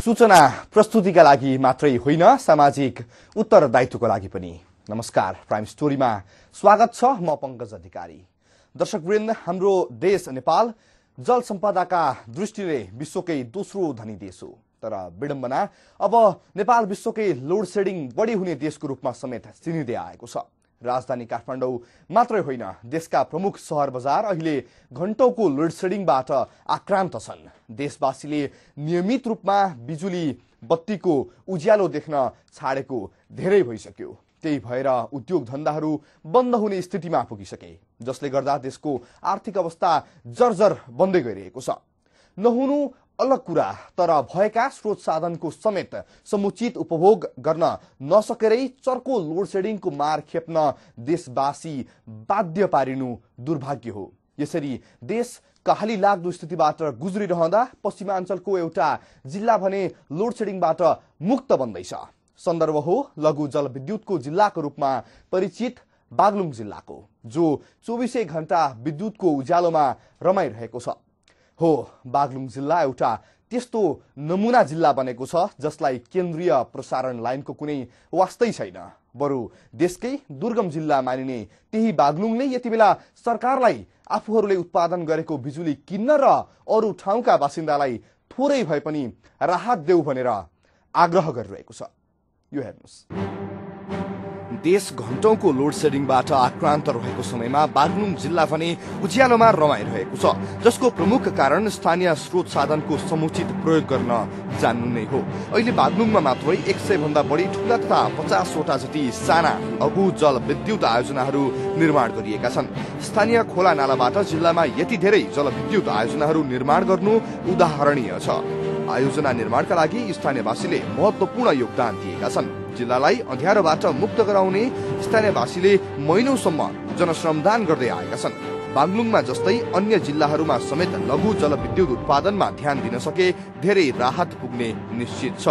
सूचना प्रस्तुतिका लागि मात्रै होइन, सामाजिक उत्तरदायित्वको लागि पनि। नमस्कार, प्राइम स्टोरीमा स्वागत छ। म पंकज अधिकारी। दर्शकवृन्द, हाम्रो देश नेपाल जल सम्पदाका दृष्टिले विश्वकै दोस्रो धनी देश हो। तर विडम्बना, अब नेपाल विश्वकै लोड सेडिङ बढी हुने देशको रूपमा समेत चिनिँदै आएको छ। राजधानी काठमाडौँ मात्रै होइन, देशका प्रमुख सहर बजार अहिले घण्टौको लोड सेडिङबाट आक्रान्त छन्। देशवासीले नियमित रूपमा बिजुली बत्तीको उज्यालो देख्न छाडेको धेरै भइसक्यो। त्यही भएर उद्योग धन्दाहरू बन्द हुने स्थितिमा पुगिसके, जसले गर्दा देशको आर्थिक अवस्था जर्जर बन्दै गइरहेको छ। नहुनु अलग कुरा, तर भएका स्रोत साधनको समेत समुचित उपभोग गर्न नसकेरै चर्को लोड सेडिङको मार खेप्न देशवासी बाध्य पारिनु दुर्भाग्य हो। यसरी देश कहाली लाग्दो स्थितिबाट गुज्रिरहँदा पश्चिमाञ्चलको एउटा जिल्ला भने लोड सेडिङबाट मुक्त बन्दैछ। सन्दर्भ हो लघु जलविद्युतको जिल्लाको रूपमा परिचित बागलुङ जिल्लाको, जो 24 घण्टा विद्युतको उज्यालोमा रमाइरहेको छ। हो, बागलुङ जिल्ला एउटा त्यस्तो नमुना जिल्ला बनेको छ जसलाई केन्द्रीय प्रसारण लाइनको कुनै वास्तै छैन। बरु देशकै दुर्गम जिल्ला मानिने त्यही बागलुङले यति बेला सरकारलाई आफूहरूले उत्पादन गरेको बिजुली किन्न र अरू ठाउँका बासिन्दालाई थोरै भए पनि राहत देऊ भनेर आग्रह गरिरहेको छ। यो हेर्नुस्, देश घण्टौको लोड सेडिङबाट आक्रान्त रहेको समयमा बागलुङ जिल्ला भने उज्यालोमा रमाइरहेको छ, जसको प्रमुख कारण स्थानीय स्रोत साधनको समुचित प्रयोग गर्न जान्नु नै हो। अहिले बागलुङमा मात्रै 100 भन्दा बढी ठूला तथा 50 वटा जति साना लघु जल विद्युत आयोजनाहरू निर्माण गरिएका छन्। स्थानीय खोला नालाबाट जिल्लामा यति धेरै जलविद्युत आयोजनाहरू निर्माण गर्नु उदाहरणीय छ। आयोजना निर्माणका लागि स्थानीयवासीले महत्वपूर्ण योगदान दिएका छन्। जिल्लालाई अँध्यारोबाट मुक्त गराउने स्थानीयवासीले महिनौसम्म जनश्रमदान गर्दै आएका छन्। बागलुङमा जस्तै अन्य जिल्लाहरूमा समेत लघु जलविद्युत उत्पादनमा ध्यान दिन सके धेरै राहत पुग्ने निश्चित छ।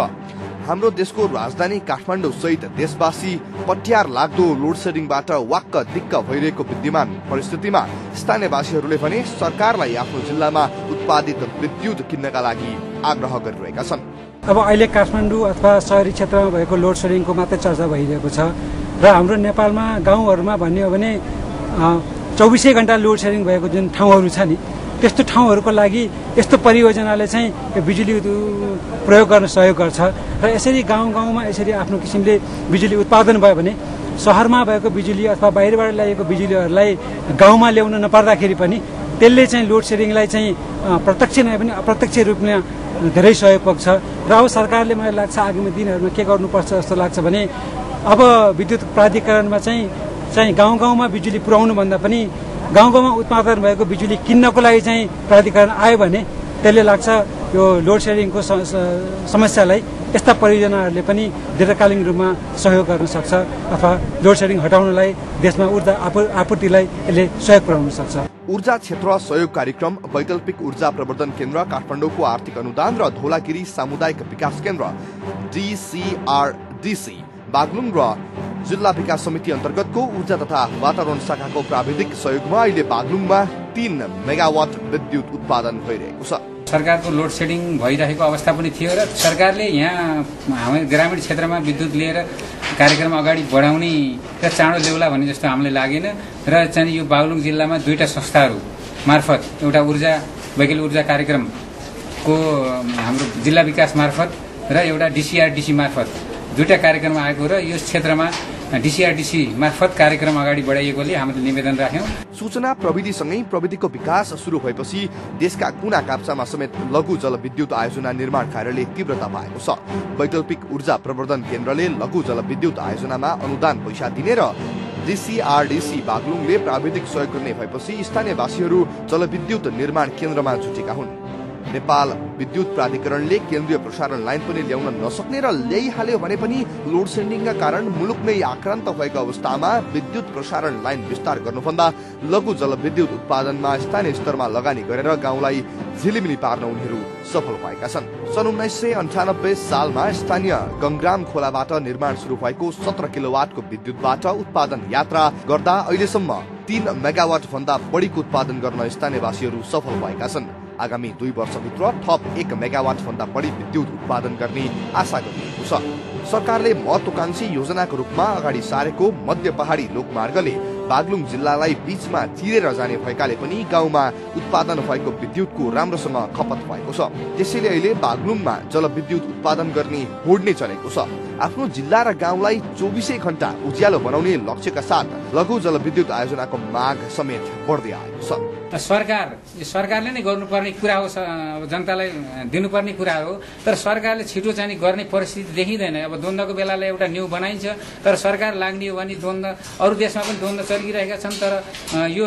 हाम्रो देशको राजधानी काठमाडौँ सहित देशवासी पट्यार लाग्दो लोड सेडिङबाट वाक्क दिक्क भइरहेको विद्यमान परिस्थितिमा स्थानीयवासीहरूले भने सरकारलाई आफ्नो जिल्लामा उत्पादित विद्युत किन्नका लागि आग्रह गरिरहेका छन्। अब अहिले काठमाडौँ अथवा शहरी क्षेत्रमा भएको लोड सेडिङको मात्रै चर्चा भइरहेको छ र हाम्रो नेपालमा गाउँहरूमा भन्ने हो भने 24 घण्टा लोड सेडिङ भएको जुन ठाउँहरू छ नि, त्यस्तो ठाउँहरूको लागि यस्तो परियोजनाले चाहिँ बिजुली प्रयोग गर्न सहयोग गर्छ र यसरी गाउँ गाउँमा यसरी आफ्नो किसिमले बिजुली उत्पादन भयो भने शहरमा भएको बिजुली अथवा बाहिरबाट ल्याएको बिजुलीहरूलाई गाउँमा ल्याउन नपर्दाखेरि पनि त्यसले चाहिँ लोड सेडिङलाई चाहिँ प्रत्यक्ष नभए पनि अप्रत्यक्ष रूपमा धेरै सहयोग पुग्छ। र अब सरकारले मलाई लाग्छ आगामी दिनहरूमा के गर्नुपर्छ जस्तो लाग्छ भने अब विद्युत प्राधिकरणमा चाहिँ गाउँ गाउँमा बिजुली पुर्याउनु भन्दा पनि गाउँ गाउँमा उत्पादन भएको बिजुली किन्नको लागि चाहिँ प्राधिकरण आयो भने त्यसले लाग्छ यो लोड सेडिङको समस्यालाई यस्ता परियोजनाहरूले पनि दीर्घकालीन रूपमा सहयोग गर्न सक्छ अथवा लोड सेडिङ हटाउनलाई देशमा ऊर्जा आपूर्तिलाई यसले सहयोग पुर्याउन सक्छ। ऊर्जा क्षेत्र सहयोग कार्यक्रम, वैकल्पिक ऊर्जा प्रवर्धन केन्द्र काठमाडौँको आर्थिक अनुदान र धौलागिरी सामुदायिक विकास केन्द्र DCRDC बागलुङ र जिल्ला विकास समिति अन्तर्गतको ऊर्जा तथा वातावरण शाखाको प्राविधिक सहयोगमा अहिले बागलुङमा 3 मेगावाट विद्युत उत्पादन भइरहेको छ। सरकारको लोड सेडिङ भइरहेको अवस्था पनि थियो र सरकारले यहाँ हाम्रो ग्रामीण क्षेत्रमा विद्युत लिएर कार्यक्रम अगाडि बढाउने र चाँडो ल्याउला भन्ने जस्तो हामीलाई लागेन र चाहिँ यो बागलुङ जिल्लामा 2टा संस्थाहरू मार्फत एउटा वैकल्पिक ऊर्जा कार्यक्रमको हाम्रो जिल्ला विकास मार्फत र एउटा DCRDC मार्फत 2टा कार्यक्रम आएको र यो क्षेत्रमा DCRDC मार्फत कार्यक्रम अगाडि बढाइएकोले हामीले निवेदन राख्यौं। सूचना प्रविधिसँगै प्रविधिको विकास सुरु भएपछि देशका कुना काप्चामा समेत लघु जलविद्युत आयोजना निर्माण कार्यले तीव्रता पाएको छ। वैकल्पिक ऊर्जा प्रवर्धन केन्द्रले लघु जलविद्युत आयोजनामा अनुदान पैसा दिने र DCRDC बागलुङले प्राविधिक सहयोग गर्ने भएपछि स्थानीयवासीहरू जलविद्युत निर्माण केन्द्रमा जुटेका हुन्। नेपाल विद्युत प्राधिकरणले केन्द्रीय प्रसारण लाइन पनि ल्याउन नसक्ने र ल्याइहाल्यो भने पनि लोड सेडिङका कारण मुलुक नै आक्रान्त भएको अवस्थामा विद्युत प्रसारण लाइन विस्तार गर्नुभन्दा लघु जलविद्युत उत्पादनमा स्थानीय स्तरमा लगानी गरेर गाउँलाई झिलिमिली पार्न उनीहरू सफल भएका छन्। सन् 1998 सालमा स्थानीय गंग्राम खोलाबाट निर्माण सुरु भएको 17 किलोवाटको विद्युतबाट उत्पादन यात्रा गर्दा अहिलेसम्म 3 मेगावाट भन्दा बढीको उत्पादन गर्न स्थानीयवासीहरू सफल भएका छन्। आगामी 2 वर्षभित्र थप 1 मेगावाट भन्दा बढी विद्युत उत्पादन गर्ने आशा गरिएको छ। सरकारले महत्वाकांक्षी योजनाको रूपमा अगाडि सारेको मध्य पहाडी लोकमार्गले बागलुङ जिल्लालाई बीचमा चिरेर जाने भएकाले पनि गाउँमा उत्पादन भएको विद्युतको राम्रोसँग खपत भएको छ। त्यसैले अहिले बागलुङमा जलविद्युत उत्पादन गर्ने होड नै चलेको छ। आफ्नो जिल्ला र गाउँलाई 24 घण्टा उज्यालो बनाउने लक्ष्यका साथ लघु जलविद्युत आयोजनाको माग समेत बढ्दै आएको छ। सरकारले नै गर्नुपर्ने कुरा हो, जनतालाई दिनुपर्ने कुरा हो, तर सरकारले छिटो चाहिँ गर्ने परिस्थिति देखिँदैन। अब द्वन्द्वको बेलालाई एउटा न्यू बनाइन्छ, तर सरकार लाग्ने हो भने द्वन्द्व अरू देशमा पनि द्वन्द्व चलिरहेका छन्। तर यो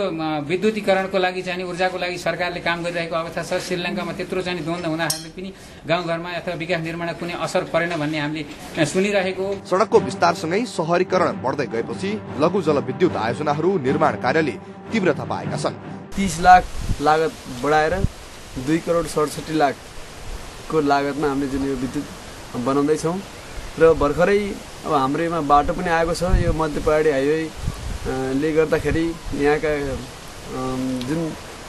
विद्युतीकरणको लागि चाहिँ ऊर्जाको लागि सरकारले काम गरिरहेको अवस्था छ। श्रीलङ्कामा त्यत्रो चाहिँ द्वन्द्व हुँदाखेरि पनि गाउँघरमा अथवा विकास निर्माणमा कुनै असर परेन भन्ने हामीले सुनिरहेको। सडकको विस्तारसँगै शहरीकरण बढ्दै गएपछि लघु जलविद्युत आयोजनाहरू निर्माण कार्यले तीव्रता पाएका छन्। 30 लाख लागत बढाएर 2 करोड 67 लाखको लागतमा हामीले जुन यो विद्युत बनाउँदैछौँ र भर्खरै अब हाम्रोमा बाटो पनि आएको छ। यो मध्य पहाडी हाइवेले गर्दाखेरि यहाँका जुन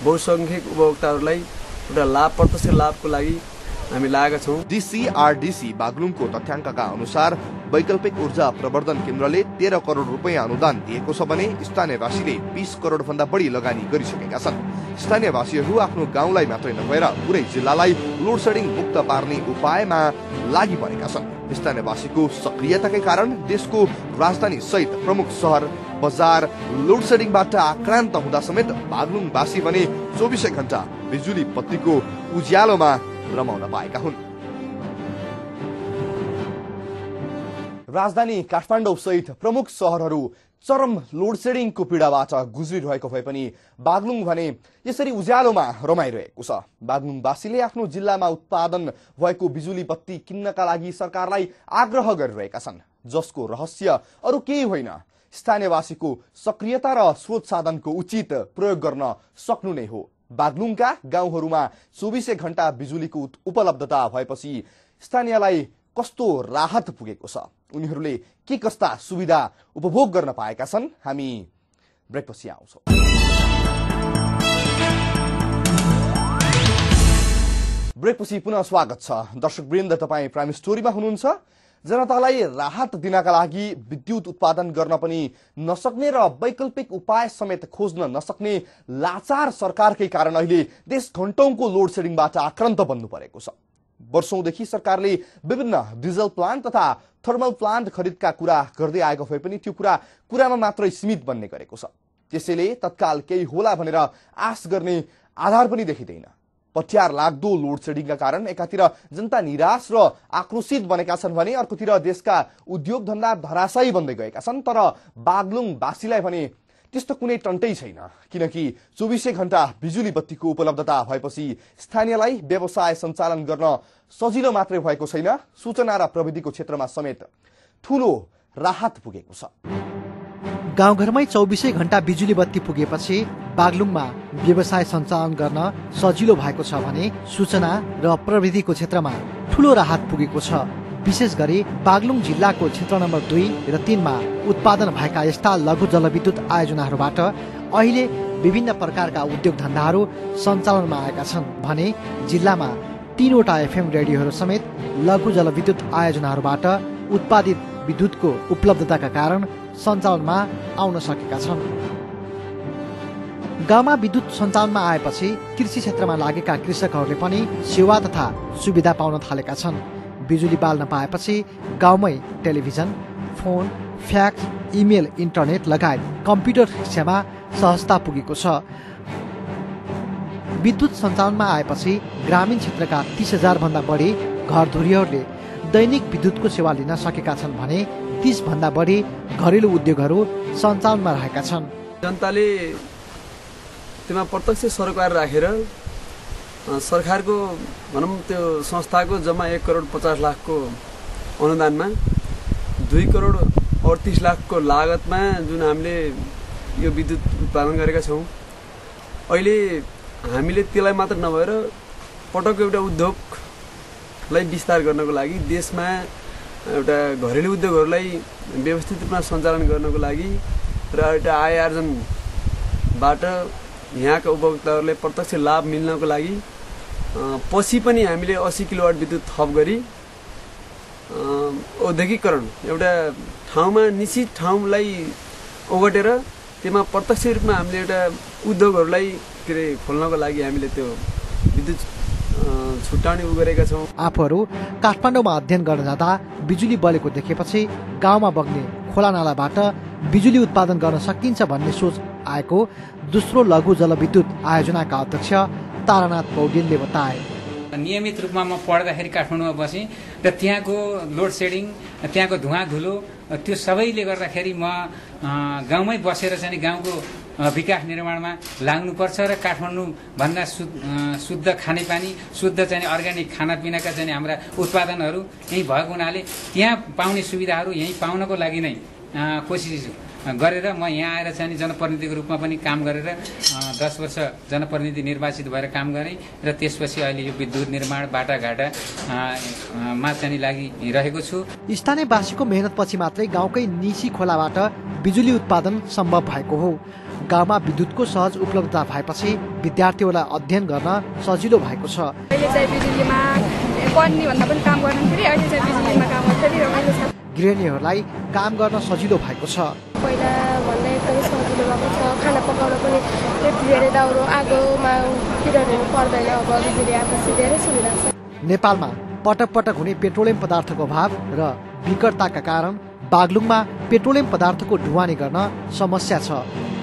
बहुसङ्ख्यक उपभोक्ताहरूलाई एउटा प्रत्यक्ष लाभको लागि हामी लागेका छौँ। DCRDC बागलुङको तथ्याङ्कका अनुसार वैकल्पिक ऊर्जा प्रवर्धन केन्द्रले 13 करोड रुपियाँ अनुदान दिएको छ भने स्थानीयवासीले 20 करोड भन्दा बढी लगानी गरिसकेका छन्। स्थानीयवासीहरू आफ्नो गाउँलाई मात्रै नभएर पुरै जिल्लालाई लोड सेडिङ मुक्त पार्ने उपायमा लागि परेका छन्। स्थानीयवासीको सक्रियताकै कारण देशको राजधानी सहित प्रमुख सहर बजार लोड सेडिङबाट आक्रान्त हुँदा समेत बागलुङवासी भने 24 घण्टा बिजुली बत्तीको उज्यालोमा रमाउन पाएका हुन्। राजधानी काठमाडौँ सहित प्रमुख सहरहरू चरम लोड सेडिङको पीडाबाट गुज्रिरहेको भए पनि बागलुङ भने यसरी उज्यालोमा रमाइरहेको छ। बागलुङवासीले आफ्नो जिल्लामा उत्पादन भएको बिजुली बत्ती किन्नका लागि सरकारलाई आग्रह गरिरहेका छन्, जसको रहस्य अरू केही होइन, स्थानीयवासीको सक्रियता र स्रोत साधनको उचित प्रयोग गर्न सक्नु नै हो। बागलुङका गाउँहरूमा 24 घण्टा बिजुलीको उपलब्धता भएपछि स्थानीयलाई कस्तो राहत पुगेको छ, उनीहरूले के कस्ता सुविधा उपभोग गर्न पाएका छन्, हामी ब्रेकपछि आउँछौँ। ब्रेकपछि पुनः स्वागत छ। दर्शकवृन्द, तपाईँ प्राइम स्टोरीमा हुनुहुन्छ। जनतालाई राहत दिनका लागि विद्युत उत्पादन गर्न पनि नसक्ने र वैकल्पिक उपाय समेत खोज्न नसक्ने लाचार सरकारकै कारण अहिले देश घण्टौंको लोड सेडिङबाट आक्रान्त बन्नु परेको छ। वर्षौंदेखि सरकारले विभिन्न डिजल प्लान्ट तथा थर्मल प्लान्ट खरिदका कुरा गर्दै आएको भए पनि त्यो कुरामा मात्रै सीमित बन्ने गरेको छ। त्यसैले तत्काल केही होला भनेर आश गर्ने आधार पनि देखिँदैन। पठ्यार लाग्दो लोड सेडिङका कारण एकातिर जनता निराश र आक्रोशित बनेका छन् भने अर्कोतिर देशका उद्योग धन्दा धराशायी बन्दै गएका छन्। तर बागलुङवासीलाई भने त्यस्तो कुनै टन्टै छैन, किनकि 24 घण्टा बिजुली बत्तीको उपलब्धता भएपछि स्थानीयलाई व्यवसाय सञ्चालन गर्न सजिलो मात्रै भएको छैन, सूचना र प्रविधिको क्षेत्रमा समेत ठूलो राहत पुगेको छ। गाउँघरमै 24 घण्टा बिजुली बत्ती पुगेपछि बागलुङमा व्यवसाय सञ्चालन गर्न सजिलो भएको छ भने सूचना र प्रविधिको क्षेत्रमा ठूलो राहत पुगेको छ। विशेष गरी बागलुङ जिल्लाको क्षेत्र नम्बर 2 र 3 मा उत्पादन भएका यस्ता लघु जलविद्युत आयोजनाहरूबाट अहिले विभिन्न प्रकारका उद्योग धन्दाहरू सञ्चालनमा आएका छन् भने जिल्लामा 3 वटा FM रेडियोहरू समेत लघु जलविद्युत आयोजनाहरूबाट उत्पादित विद्युतको उपलब्धताका कारण सञ्चालनमा आउन सकेका छन्। गाउँमा विद्युत सञ्चालनमा आएपछि कृषि क्षेत्रमा लागेका कृषकहरूले पनि सेवा तथा सुविधा पाउन थालेका छन्। बिजुली बाल्न पाएपछि गाउँमै television, phone, fax, email, internet लगायत कम्प्युटर शिक्षामा सहजता पुगेको छ। विद्युत सञ्चालनमा आएपछि ग्रामीण क्षेत्रका 30,000 भन्दा बढी घरधुरीहरूले दैनिक विद्युतको सेवा लिन सकेका छन् भने 30 भन्दा बढी घरेलु उद्योगहरू सञ्चालनमा रहेका छन्। जनताले त्यसमा प्रत्यक्ष सरकार राखेर सरकारको भनौँ त्यो संस्थाको जम्मा 1 करोड 50 लाखको अनुदानमा 2 करोड 38 लाखको लागतमा जुन हामीले यो विद्युत उत्पादन गरेका छौँ, अहिले हामीले त्यसलाई मात्र नभएर पटक एउटा उद्योगलाई विस्तार गर्नको लागि देशमा एउटा घरेलु उद्योगहरूलाई व्यवस्थित रूपमा सञ्चालन गर्नको लागि र एउटा आय आर्जनबाट यहाँका उपभोक्ताहरूले प्रत्यक्ष लाभ मिल्नको लागि पछि पनि हामीले 80 किलोवाट विद्युत थप गरी औद्योगिकरण एउटा ठाउँमा निश्चित ठाउँलाई ओगटेर त्यसमा प्रत्यक्ष रूपमा हामीले एउटा उद्योगहरूलाई के अरे खोल्नको लागि हामीले त्यो विद्युत छुट्याउने गरेका छौँ। आफूहरू काठमाडौँमा अध्ययन गर्न जाँदा बिजुली बलेको देखेपछि गाउँमा बग्ने खोलानालाबाट बिजुली उत्पादन गर्न सकिन्छ भन्ने सोच आएको दोस्रो लघु जलविद्युत आयोजनाका अध्यक्ष तारानाथ पौडेलले बताए। नियमित रूपमा म पढ्दाखेरि काठमाडौँमा बसेँ र त्यहाँको लोड सेडिङ, त्यहाँको धुवा धुलो त्यो सबैले गर्दाखेरि म गाउँमै बसेर चाहिँ गाउँको विकास निर्माणमा लाग्नुपर्छ र काठमाडौँभन्दा शुद्ध खानेपानी, शुद्ध चाहिँ अर्ग्यानिक खानापिनाका चाहिँ हाम्रा उत्पादनहरू यहीँ भएको हुनाले त्यहाँ पाउने सुविधाहरू यहीँ पाउनको लागि नै कोसिस गरेर म यहाँ आएर चाहिँ जनप्रतिनिधिको रूपमा पनि काम गरेर 10 वर्ष जनप्रतिनिधि निर्वाचित भएर काम गरेँ र त्यसपछि अहिले यो विद्युत निर्माण बाटाघाटामा चाहिँ लागिरहेको छु। स्थानीयवासीको मेहनतपछि मात्रै गाउँकै निसी खोलाबाट बिजुली उत्पादन सम्भव भएको हो। गाउँमा विद्युतको सहज उपलब्धता भएपछि विद्यार्थीहरूलाई अध्ययन गर्न सजिलो भएको छ। अहिले चाहिँ बिजुलीमा पढ्ने भन्दा पनि काम गर्दाखेरि अहिले चाहिँ बिजुलीमा काम गर्दाखेरि रमाइलो छ। गृहिणीहरूलाई काम गर्न सजिलो भएको छ। पहिला भन्दा एकदमै सजिलो भएको छ। खाना पकाउन पनि धेरै दाउरो आगोमा पिरहनु पर्दैन। अब बिजुली आएपछि धेरै सुविधा छ। नेपालमा पटक पटक हुने पेट्रोलियम पदार्थको अभाव र विकटताका कारण बागलुङमा पेट्रोलियम पदार्थको ढुवानी गर्न समस्या छ।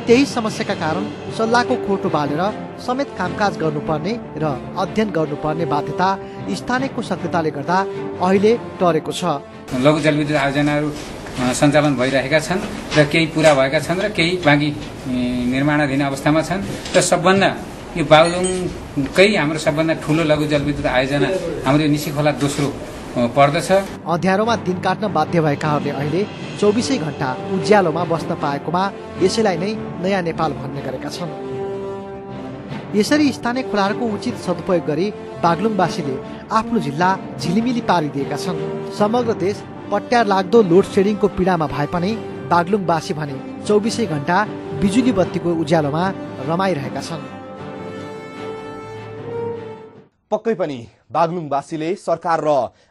त्यही समस्याका कारण सल्लाहको खोटो बालेर समेत कामकाज गर्नुपर्ने र अध्ययन गर्नुपर्ने बाध्यता स्थानीयको सक्रियताले गर्दा अहिले टरेको छ। लघु जलविद्युत आयोजनाहरू सञ्चालन भइरहेका छन् र केही पूरा भएका छन् र केही बाँकी निर्माणाधीन अवस्थामा छन् र सबभन्दा यो बागलुङकै हाम्रो सबभन्दा ठुलो लघु जलविद्युत आयोजना हाम्रो निसी खोला दोस्रो पर्दछ। अँध्यारोमा दिन काट्न बाध्य भएकाहरूले अहिले 24 घण्टा उज्यालोमा बस्न पाएकोमा यसैलाई नै नयाँ नेपाल भन्ने गरेका छन्। यसरी स्थानीय खोलाहरूको उचित सदुपयोग गरी बागलुङवासीले आफ्नो जिल्ला झिलिमिली पारिदिएका छन्। समग्र देश पट्यार लाग्दो लोड सेडिङको पीडामा भए पनि बागलुङवासी भने 24 घण्टा बिजुली बत्तीको उज्यालोमा रमाइरहेका छन्। पक्कै पनि बागलुङवासीले सरकार र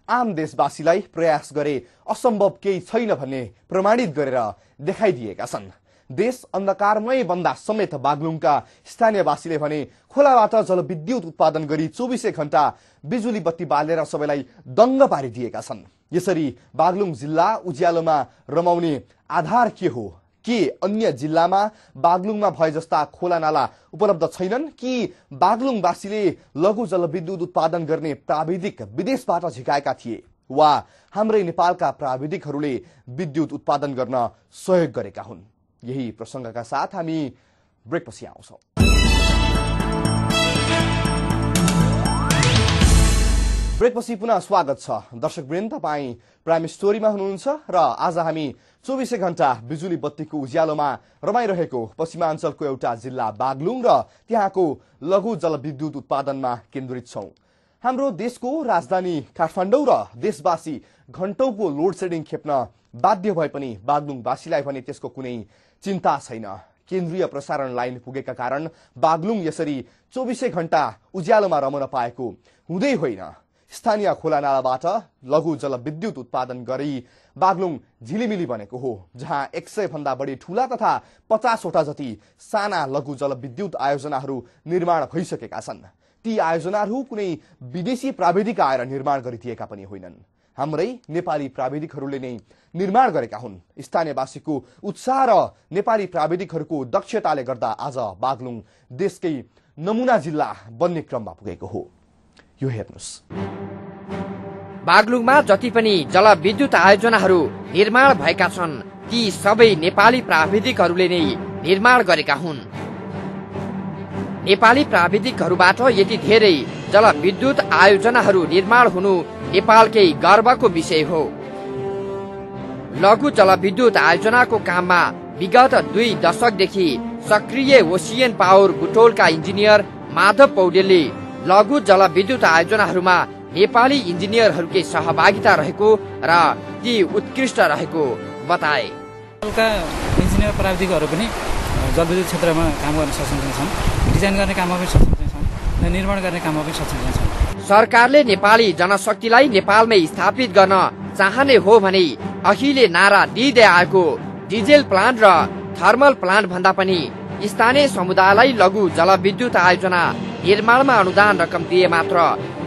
आम देशवासीलाई प्रयास गरे असम्भव केही छैन भन्ने प्रमाणित गरेर देखाइदिएका छन्। देश अन्धकारमय बन्दा समेत बागलुङका स्थानीयवासीले भने खोलाबाट जलविद्युत उत्पादन गरी 24 घण्टा बिजुली बत्ती बालेर सबैलाई दङ्ग पारिदिएका छन्। यसरी बागलुङ जिल्ला उज्यालोमा रमाउने आधार के हो? के अन्य जिल्लामा बागलुङमा भए जस्ता खोला नाला उपलब्ध छैनन् कि बागलुङवासीले लघु जलविद्युत उत्पादन गर्ने प्राविधिक विदेशबाट झिकाएका थिए वा हाम्रै नेपालका प्राविधिकहरूले विद्युत उत्पादन गर्न सहयोग गरेका हुन्? यही प्रसंगका साथ हामी ब्रेकपछि आउँछौं। ब्रेकपछि पुनः स्वागत छ। दर्शकवृन्द, तपाई प्राइम स्टोरीमा हुनुहुन्छ र आज हामी 24 घण्टा बिजुली बत्तीको उज्यालोमा रमाइरहेको पश्चिमाञ्चलको एउटा जिल्ला बागलुङ र त्यहाँको लघु जलविद्युत उत्पादनमा केन्द्रित छौं। हाम्रो देशको राजधानी काठमाडौँ र देशवासी घण्टौंको लोड सेडिङ खेप्न बाध्य भए पनि बागलुङवासीलाई भने त्यसको कुनै चिन्ता छैन। केन्द्रीय प्रसारण लाइन पुगेका कारण बागलुङ यसरी 24 घण्टा उज्यालोमा रमन पाएको हुँदै होइन। स्थानीय खोलानालाबाट लघु जलविद्युत उत्पादन गरी बागलुङ झिलिमिली बनेको हो, जहाँ 100 भन्दा बढी ठूला तथा 50 वटा जति साना लघु जलविद्युत आयोजनाहरू निर्माण भइसकेका छन्। ती आयोजनाहरू कुनै विदेशी प्राविधिक आएर निर्माण गरिदिएका पनि होइनन्, हाम्रै नेपाली प्राविधिकहरूले नै निर्माण गरेका हुन्। स्थानीयवासीको उत्साह र नेपाली प्राविधिकहरूको दक्षताले गर्दा आज बागलुङ देशकै नमुना जिल्ला बन्ने क्रममा पुगेको हो। यो हेर्नुस्, बागलुङमा जति पनि जलविद्युत आयोजनाहरू निर्माण भएका छन् ती सबै नेपाली प्राविधिकहरूले नै निर्माण गरेका हुन्। नेपाली प्राविधिकहरूबाट यति धेरै जलविद्युत आयोजनाहरू निर्माण हुनु नेपालकै गर्वको विषय हो। लघु जलविद्युत आयोजनाको काममा विगत 2 दशकदेखि सक्रिय ओसियन पावर बुटोलका इन्जिनियर माधव पौडेलले लघु जलविद्युत आयोजनाहरूमा नेपाली इन्जिनियरहरूकै सहभागिता रहेको र ती उत्कृष्ट रहेको बताए। इन्जिनियर प्राविधिकहरू पनि जलविद्युत क्षेत्रमा काम गर्न सक्षम छन्, डिजाइन गर्ने काममा पनि सक्षम छन् निर्माण गर्ने काममा पनि सक्षम छन्। सरकारले नेपाली जनशक्तिलाई नेपालमै स्थापित गर्न चाहने हो भने अहिले नारा दिँदै आएको डिजेल प्लान्ट र थर्मल प्लान्ट भन्दा पनि स्थानीय समुदायलाई लघु जलविद्युत आयोजना निर्माणमा अनुदान रकम दिए मात्र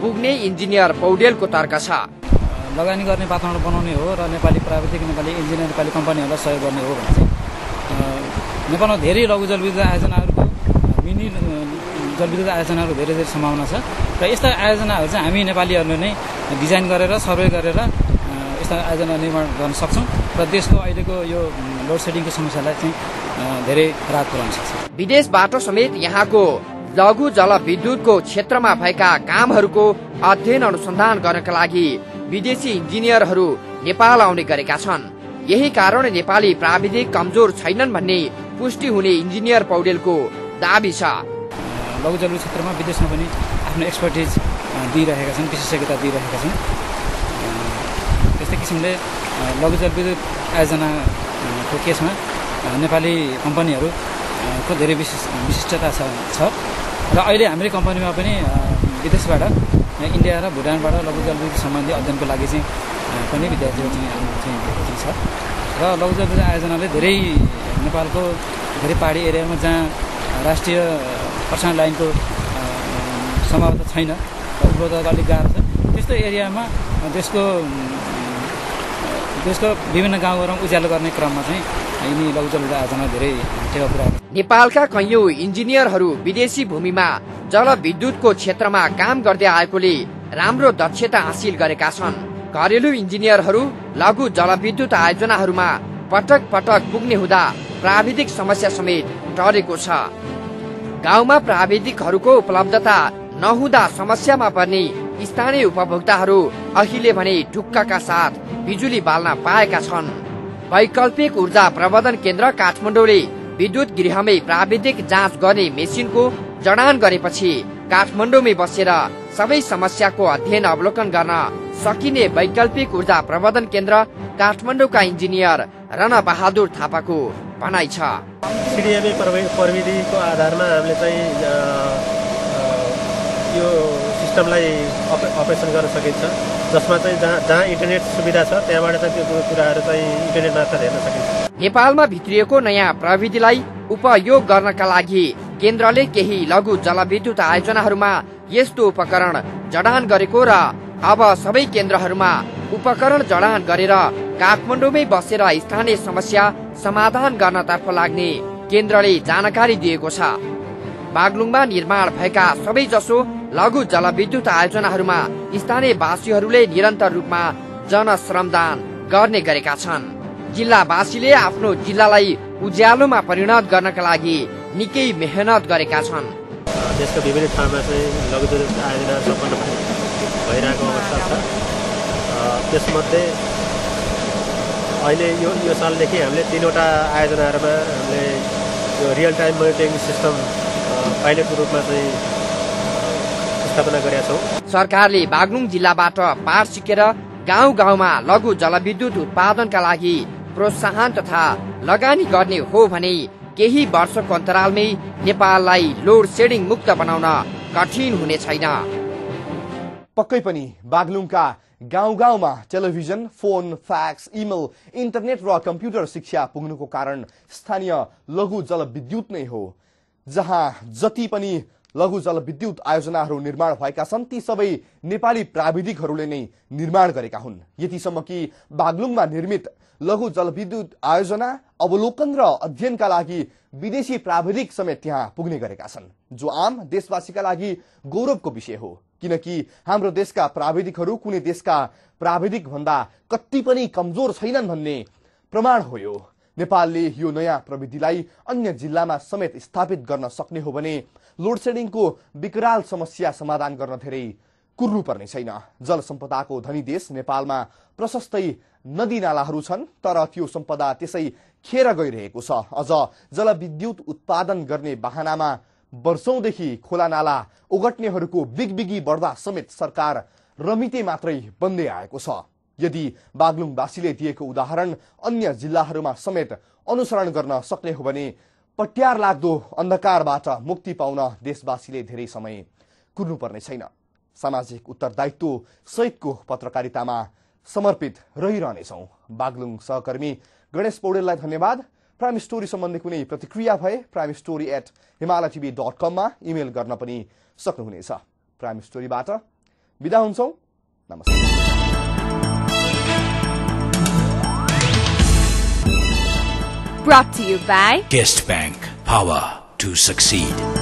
पुग्ने इन्जिनियर पौडेलको तर्क छ। लगानी गर्ने वातावरण बनाउने हो र नेपाली प्राविधिक, नेपाली इन्जिनियर, नेपाली कम्पनीहरूलाई सहयोग गर्ने हो भने चाहिँ नेपालमा धेरै लघु जलविद्युत आयोजनाहरूको मिनी जलविद्युत आयोजनाहरू धेरै धेरै सम्भावना छ र यस्ता आयोजनाहरू चाहिँ हामी नेपालीहरूले नै डिजाइन गरेर सर्वे गरेर यस्ता आयोजना निर्माण गर्न सक्छौँ र देशको अहिलेको यो लोड सेडिङको समस्यालाई चाहिँ धेरै राहत पुर्याउन सक्छ। विदेशबाट समेत यहाँको लघु जलविद्युतको क्षेत्रमा भएका कामहरूको अध्ययन अनुसन्धान गर्नका लागि विदेशी इन्जिनियरहरू नेपाल आउने गरेका छन्। यही कारण नेपाली प्राविधिक कमजोर छैनन् भन्ने पुष्टि हुने इन्जिनियर पौडेलको दाबी छ। लघु जलविद्युत क्षेत्रमा विदेशमा पनि आफ्नो एक्सपर्टिज दिइरहेका छन्, विशेषज्ञता दिइरहेका छन्। त्यस्तै किसिमले लघु जलविद्युत आयोजनाको केसमा नेपाली कम्पनीहरूको धेरै विशिष्टता छ र अहिले हाम्रो कम्पनीमा पनि विदेशबाट इन्डिया र भुटानबाट लघु जलविद्युत सम्बन्धी अध्ययनको लागि चाहिँ पनि विद्यार्थीहरू चाहिँ छ र लघु जलविद्युत आयोजनाले धेरै नेपालको धेरै पहाडी एरियामा जहाँ राष्ट्रिय प्रसारण लाइनको सम्भावना छैन र उपलब्धता अलिक गाह्रो छ, त्यस्तो एरियामा देशको विभिन्न गाउँहरूमा उज्यालो गर्ने क्रममा चाहिँ यिनी लघु जलविद्युत आयोजना धेरै टेवा पुर्याएको छ। नेपालका कैयौं इन्जिनियरहरू विदेशी भूमिमा जलविद्युतको क्षेत्रमा काम गर्दै आएकोले राम्रो दक्षता हासिल गरेका छन्। घरेलु इन्जिनियरहरू लघु जलविद्युत आयोजनाहरूमा पटक पटक पुग्ने हुँदा प्राविधिक समस्या समेत टरेको छ। गाउँमा प्राविधिकहरूको उपलब्धता नहुँदा समस्यामा पर्ने स्थानीय उपभोक्ताहरू अहिले भने ढुक्काका साथ बिजुली बाल्न पाएका छन्। वैकल्पिक ऊर्जा प्रबन्धन केन्द्र काठमाडौँले विद्युत गृहमै प्राविधिक जाँच गर्ने मेसिनको जडान गरेपछि काठमाडौँमै बसेर सबै समस्याको अध्ययन अवलोकन गर्न सकिने वैकल्पिक ऊर्जा प्रबन्धन केन्द्र काठमाडौँका इन्जिनियर रणा बहादुर थापाको भनाइ छ। सिडिएमए प्रविधिको आधारमा हामीले चाहिँ यो सिस्टमलाई अपरेसन गर्न सकिन्छ, जसमा चाहिँ जहाँ इन्टरनेट सुविधा छ त्यहाँबाट चाहिँ त्यो कुराहरू चाहिँ इन्टरनेट मार्फत हेर्न सकिन्छ। नेपालमा भित्रिएको नयाँ प्रविधिलाई उपयोग गर्नका लागि केन्द्रले केही लघु जलविद्युत आयोजनाहरूमा यस्तो उपकरण जडान गरेको र अब सबै केन्द्रहरूमा उपकरण जडान गरेर काठमाडौँमै बसेर स्थानीय समस्या समाधान गर्नतर्फ लाग्ने केन्द्रले जानकारी दिएको छ। बागलुङमा निर्माण भएका सबै जसो लघु जलविद्युत आयोजनाहरूमा स्थानीय वासीहरूले निरन्तर रूपमा जनश्रमदान गर्ने गरेका छन्। जिल्लावासीले आफ्नो जिल्लालाई उज्यालोमा परिणत गर्नका लागि निकै मेहनत गरेका छन्। देशको विभिन्न ठाउँमा चाहिँ लघु जलविद्युत आयोजना सम्पन्न भइरहेको अवस्था छ। त्यसमध्ये अहिले यो सालदेखि हामीले 3वटा आयोजनाहरूमा हामीले यो रियल टाइम मोनिटरिङ सिस्टम पाइलटको रूपमा चाहिँ स्थापना गरेका छौँ। सरकारले बागलुङ जिल्लाबाट पाठ सिकेर गाउँ गाउँमा लघु जलविद्युत उत्पादनका लागि प्रोत्साहन तथा लगानी गर्ने हो भने केही वर्षको अन्तरालमै नेपाललाई लोड सेडिङ मुक्त बनाउन कठिन हुने छैन। पक्कै पनि बागलुङका गाउँ गाउँमा television, phone, fax, email, internet र कम्प्युटर शिक्षा पुग्नुको कारण स्थानीय लघु जलविद्युत नै हो। जहाँ जति पनि लघु जलविद्युत आयोजनाहरू निर्माण भएका छन् ती सबै नेपाली प्राविधिकहरूले नै निर्माण गरेका हुन्। यतिसम्म कि बागलुङमा निर्मित लघु जलविद्युत आयोजना अवलोकन र अध्ययनका लागि विदेशी प्राविधिक समेत त्यहाँ पुग्ने गरेका छन्, जो आम देशवासीका लागि गौरवको विषय हो। किनकि हाम्रो देशका प्राविधिकहरू कुनै देशका प्राविधिक भन्दा कति पनि कमजोर छैनन् भन्ने प्रमाण हो यो। नेपालले यो नयाँ प्रविधिलाई अन्य जिल्लामा समेत स्थापित गर्न सक्ने हो भने लोड सेडिङको विकराल समस्या समाधान गर्न धेरै कुर्नु पर्ने छैन। जल सम्पदाको धनी देश नेपालमा प्रशस्तै नदी नालाहरू छन्, तर त्यो सम्पदा त्यसै खेर गइरहेको छ। अझ जलविद्युत उत्पादन गर्ने बहानामा वर्षौंदेखि खोला नाला ओगट्नेहरूको बिगबिगी बढ्दा समेत सरकार रमिते मात्रै बन्दै आएको छ। यदि बागलुङवासीले दिएको उदाहरण अन्य जिल्लाहरूमा समेत अनुसरण गर्न सक्ने हो भने पट्यार लाग्दो अन्धकारबाट मुक्ति पाउन देशवासीले धेरै समय कुर्नुपर्ने छैन। सामाजिक उत्तरदायित्व सहितको पत्रकारितामा समर्पित रहिरहनेछौँ। बागलुङ सहकर्मी गणेश पौडेललाई धन्यवाद। प्राइम स्टोरी सम्बन्धी कुनै प्रतिक्रिया भए primesstory@himalayatv.com मा इमेल गर्न पनि सक्नुहुनेछ। प्राइम स्टोरीबाट बिदा हुन्छौँ। नमस्कार। Brought to you by Guest Bank. Power to succeed.